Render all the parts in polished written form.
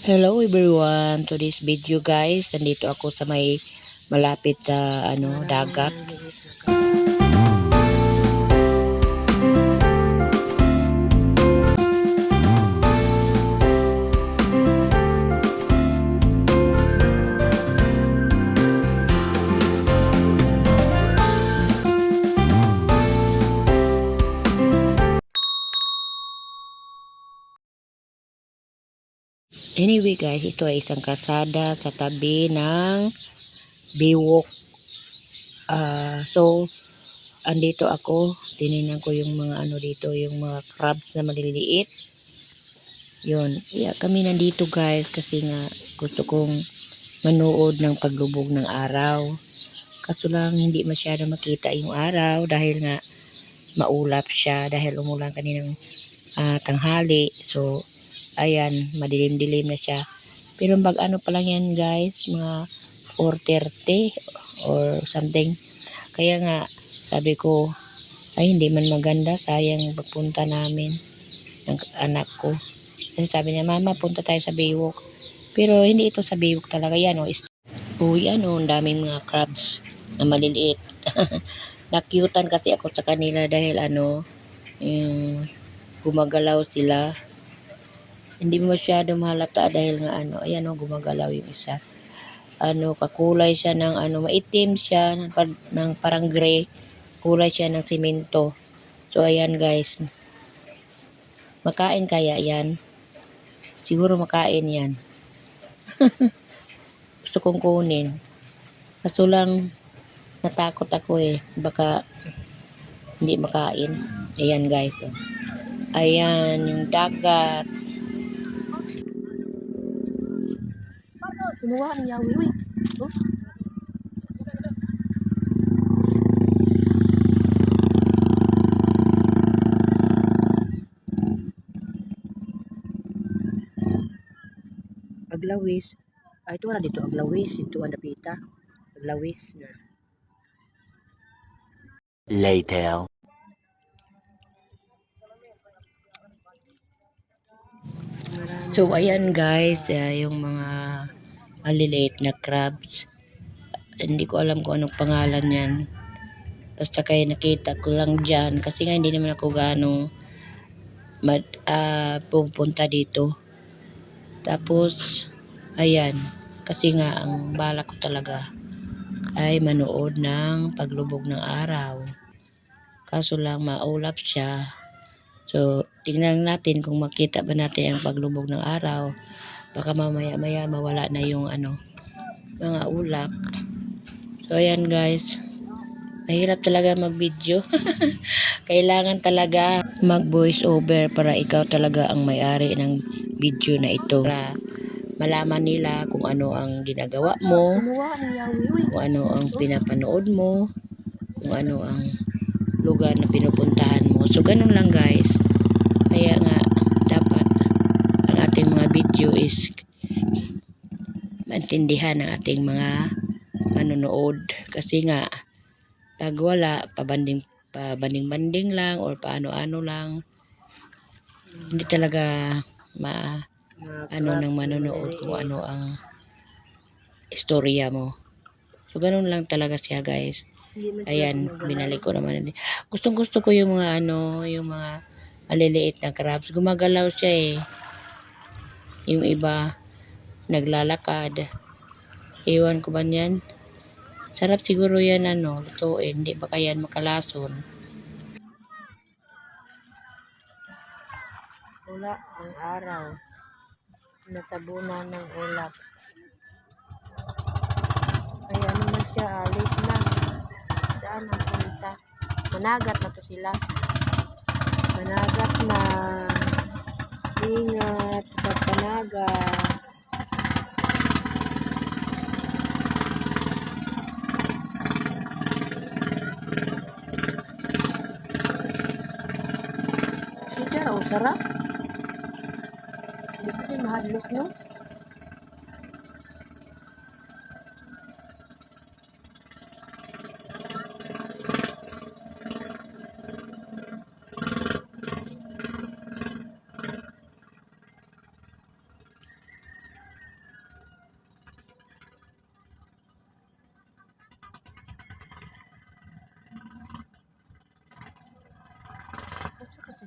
Hello everyone, to this video guys, nandito ako sa may malapit sa dagat. Anyway guys, ito ay isang kasada sa tabi ng Biwok. So andito ako, tinignan ko yung mga dito, yung mga crabs na maliliit. Yun, kami nandito guys kasi nga gusto kong manood ng paglubog ng araw. Kaso lang hindi masyado makita yung araw dahil nga maulap siya dahil umulan kaninang tanghali. So ayan, madilim-dilim na siya. Pero ano pa lang yan guys, mga 4:30 or something. Kaya nga sabi ko, ay hindi man maganda, sayang pagpunta namin ng anak ko. Kasi sabi niya, mama punta tayo sa Baywalk. Pero hindi ito sa Baywalk talaga yan. Yan ang daming mga crabs na maliliit. Nakyutan kasi ako sa kanila dahil yung gumagalaw sila. Hindi masyado mahalata dahil nga ayan gumagalaw yung isa. Kakulay siya ng maitim siya ng parang gray. Kulay siya ng simento. So ayan guys. Makain kaya yan? Siguro makain yan. Gusto kong kunin. Kaso lang natakot ako baka hindi makain. Ayan guys. Ayan yung dagat. Kumuha niya, wiwi. Aglawis. Ito wala dito aglawis. Ito ang napita. Aglawis na. Later. So ayan guys, yung mga maliliit na crabs. Hindi ko alam kung anong pangalan yan. Basta kayo nakita ko lang dyan. Kasi nga hindi naman ako gano'ng pupunta dito. Tapos, ayan. Kasi nga ang balak ko talaga ay manood ng paglubog ng araw. Kaso lang maulap siya. So, tingnan natin kung makita ba natin ang paglubog ng araw. Baka mamaya-maya mawala na yung mga ulap. So, ayan guys. Mahirap talaga mag-video. Kailangan talaga mag-voice over para ikaw talaga ang may-ari ng video na ito. Para malaman nila kung ano ang ginagawa mo, kung ano ang pinapanood mo, kung ano ang lugar na pinupuntahan mo. So, ganun lang guys. Kaya nga, dapat ang ating mga video is maintindihan ng ating mga manonood. Kasi nga, pag wala, pabanding-banding lang or paano-ano lang, hindi talaga ng manonood kung ano ang istorya mo. So, ganun lang talaga siya guys. Ayan, binalik ko naman. Gustong-gusto ko yung mga yung mga maliliit na crabs. Gumagalaw siya Yung iba, naglalakad. Iwan ko ba yan? Sarap siguro yan lutuin. Hindi ba kaya makalason? Wala ang araw. Natabunan ng ulap. Kaya na siya, alis na. Saan ang punta? Managat na to sila. Managat na. Ingat sa panagat. Sarap. Hindi kasi mahadlok, no?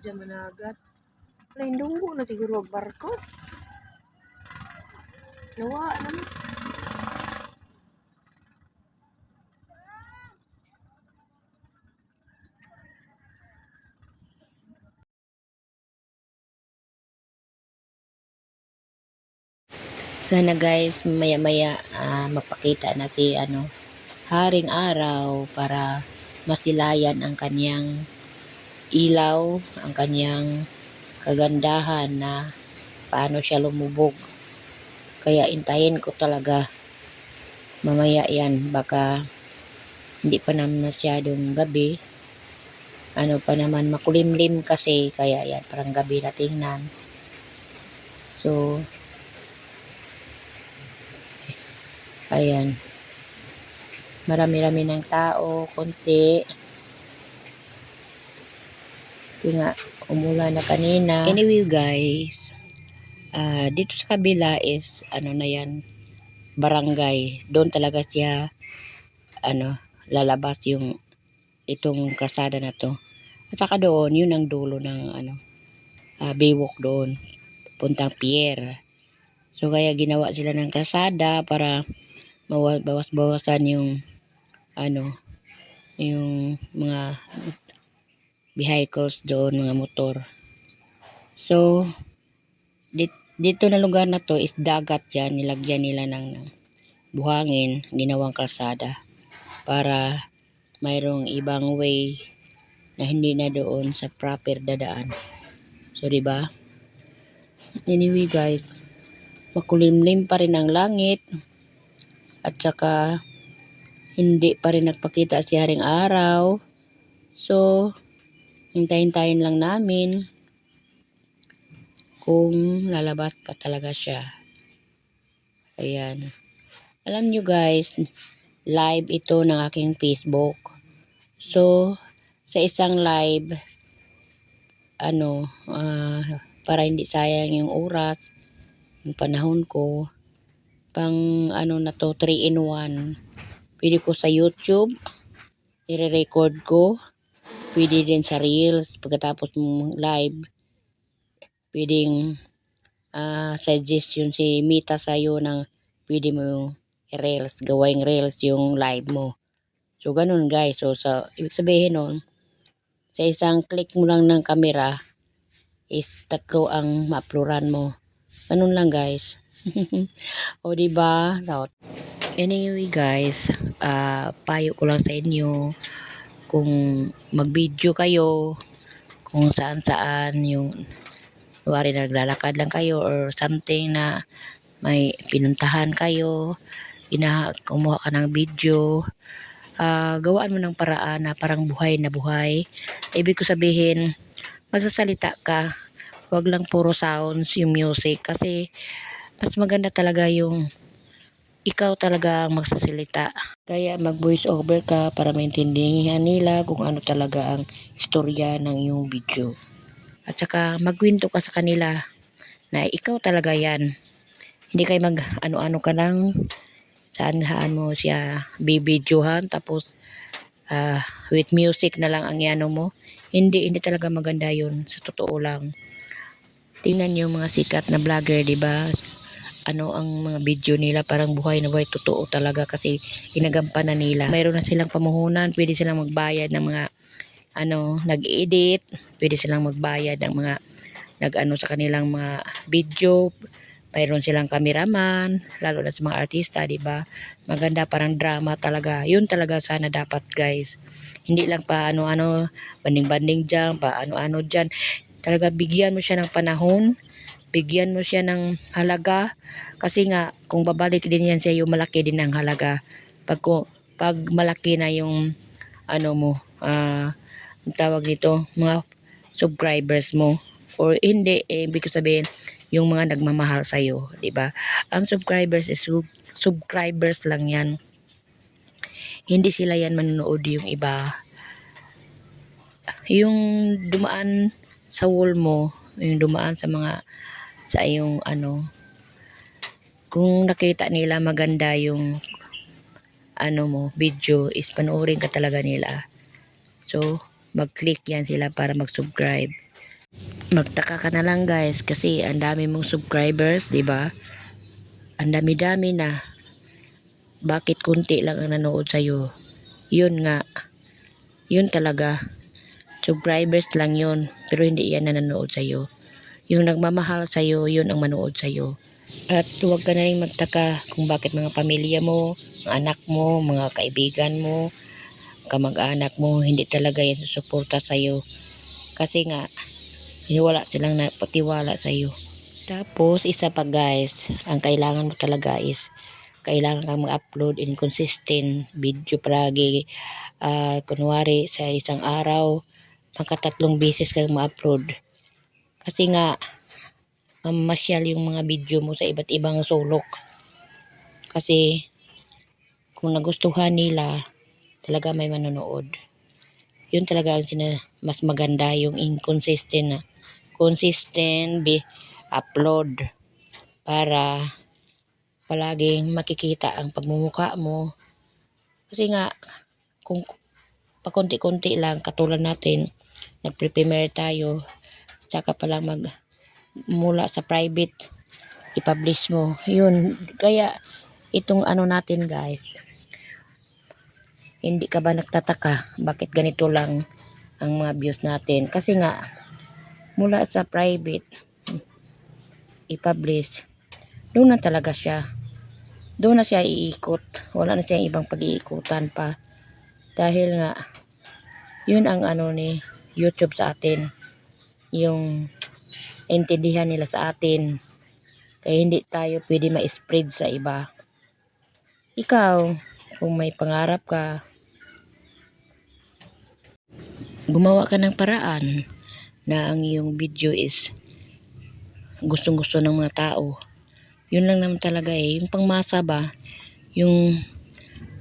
dyan managat. Lain dunggo na siguro ang barko. Nawa naman. Sana guys, maya-maya mapakita na si Haring Araw para masilayan ang kanyang ilaw, ang kanyang kagandahan na paano siya lumubog. Kaya intayin ko talaga mamaya yan, baka hindi pa naman masyadong gabi. Ano pa naman, makulimlim kasi, kaya yan, parang gabi na tingnan. So, ayan. Marami-rami ng tao, konti. Kasi nga, umulan na kanina. Anyway guys, dito sa kabila is, na yan, barangay. Doon talaga siya, lalabas yung itong kalsada na to. At saka doon, yun ang dulo ng, Baywalk doon, puntang pier. So, kaya ginawa sila ng kalsada para bawas-bawasan yung, yung mga vehicles doon, mga motor. So, dito na lugar na to is dagat yan. Nilagyan nila ng buhangin, ginawang kalsada para mayroong ibang way na hindi na doon sa proper dadaan. So, diba? Anyway guys, makulimlim pa rin ang langit at saka hindi pa rin nagpakita si Haring Araw. So, hintayin-tayin lang namin kung lalabas pa talaga siya. Ayan. Alam nyo guys, live ito ng aking Facebook. So, sa isang live, para hindi sayang yung oras, yung panahon ko, pang na to, 3 in 1. Pwede ko sa YouTube, i-record ko. Pwede din sa Reels. Pagkatapos mong live, pwedeng suggestion si Mita sa'yo ng pwede mo i-Reels, gawing Reels yung live mo. So, ganun guys. So, ibig sabihin nun, sa isang click mo lang ng camera, is 3 ang ma-uploadan mo. Ganun lang guys. O, diba? So, anyway guys, payo ko lang sa inyo, kung mag-video kayo, kung saan-saan yung wari naglalakad lang kayo or something na may pinuntahan kayo, kumuha ka ng video, gawaan mo ng paraan na parang buhay na buhay. Ibig ko sabihin, magsasalita ka, wag lang puro sounds yung music, kasi mas maganda talaga yung ikaw talaga ang magsasalita. Kaya mag voice over ka para maintindihan nila kung ano talaga ang istorya ng iyong video. At saka magkwento ka sa kanila na ikaw talaga yan. Hindi kayo mag ano-ano ka lang, saan mo siya bibidyohan, tapos with music na lang ang yano mo. Hindi talaga maganda yun, sa totoo lang. Tingnan yung mga sikat na vlogger, diba? Ang mga video nila parang buhay na buhay, totoo talaga, kasi inagampanan nila. Mayroon na silang pamuhunan, pwede silang magbayad ng mga nag-edit, pwede silang magbayad ng mga sa kanilang mga video. Mayroon silang cameraman, lalo na sa mga artista, di ba? Maganda, parang drama talaga. Yun talaga sana dapat guys. Hindi lang pa banding-banding dyan, pa ano-ano dyan. Talaga bigyan mo siya ng panahon, bigyan mo siya ng halaga, kasi nga kung babalik din yan siya, yung malaki din ang halaga pag malaki na yung mo, ang tawag nito, mga subscribers mo, or hindi, ibig ko sabihin yung mga nagmamahal sa iyo, di ba? Ang subscribers is subscribers lang yan, hindi sila yan manonood. Yung iba, yung dumaan sa wall mo, yung dumaan sa iyong kung nakita nila maganda yung mo video, is panoorin ka talaga nila. So mag-click yan sila para mag-subscribe. Magtaka ka na lang guys kasi ang dami mong subscribers, 'di ba? Ang dami-dami na. Bakit kunti lang ang nanood sa iyo? Yun nga, yun talaga. Subscribers lang yun, pero hindi yan na nanood sa iyo. Yung nagmamahal sa iyo, yun ang manood sa iyo. At huwag ka na rin magtaka kung bakit mga pamilya mo, mga anak mo, mga kaibigan mo, kamag-anak mo, hindi talaga yan susuporta sa iyo. Kasi nga, wala silang napatiwala sa iyo. Tapos, isa pa guys, ang kailangan mo talaga is, kailangan kang mag-upload inconsistent video palagi. Kunwari, sa isang araw, magkatatlong beses kang ma-upload. Kasi nga, mamasyal yung mga video mo sa iba't ibang sulok. Kasi, kung nagustuhan nila, talaga may manonood. Yun talaga ang mas maganda yung inconsistent na upload para palaging makikita ang pagmumukha mo. Kasi nga, kung pakunti-kunti lang, katulad natin, nag-prepare tayo, tsaka palang mula sa private, i-publish mo. Yun, kaya itong ano natin guys, hindi ka ba nagtataka bakit ganito lang ang mga views natin? Kasi nga, mula sa private, i-publish, doon na talaga siya. Doon na siya iikot. Wala na siyang ibang pag-iikutan pa. Dahil nga, yun ang ano ni YouTube sa atin. Yung intindihan nila sa atin. Kaya hindi tayo pwede ma-spread sa iba. Ikaw, kung may pangarap ka, gumawa ka ng paraan na ang iyong video is gustong-gusto ng mga tao. Yun lang naman talaga eh. Yung pangmasa ba, yung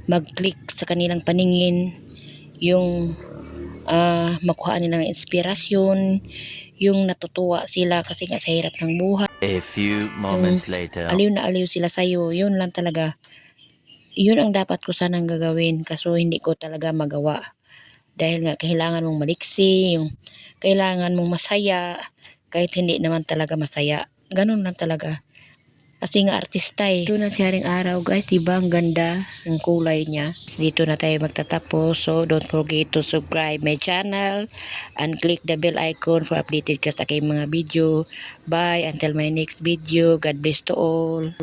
mag-click sa kanilang paningin, yung makuha nila ng inspirasyon, yung natutuwa sila kasi nga sa hirap ng buhay. A few moments later. Aliw na aliw sila sa'yo. Yun lang talaga. Yun ang dapat ko sanang gagawin kaso hindi ko talaga magawa. Dahil nga kailangan mong maliksi, yung kailangan mong masaya, kahit hindi naman talaga masaya. Ganun lang talaga. Kasi nga artista eh. Ito na siya ring araw guys, diba ang ganda ng kulay niya. Dito na tayo magtatapos. So don't forget to subscribe my channel and click the bell icon for updated ka sa aking mga video. Bye until my next video. God bless to all.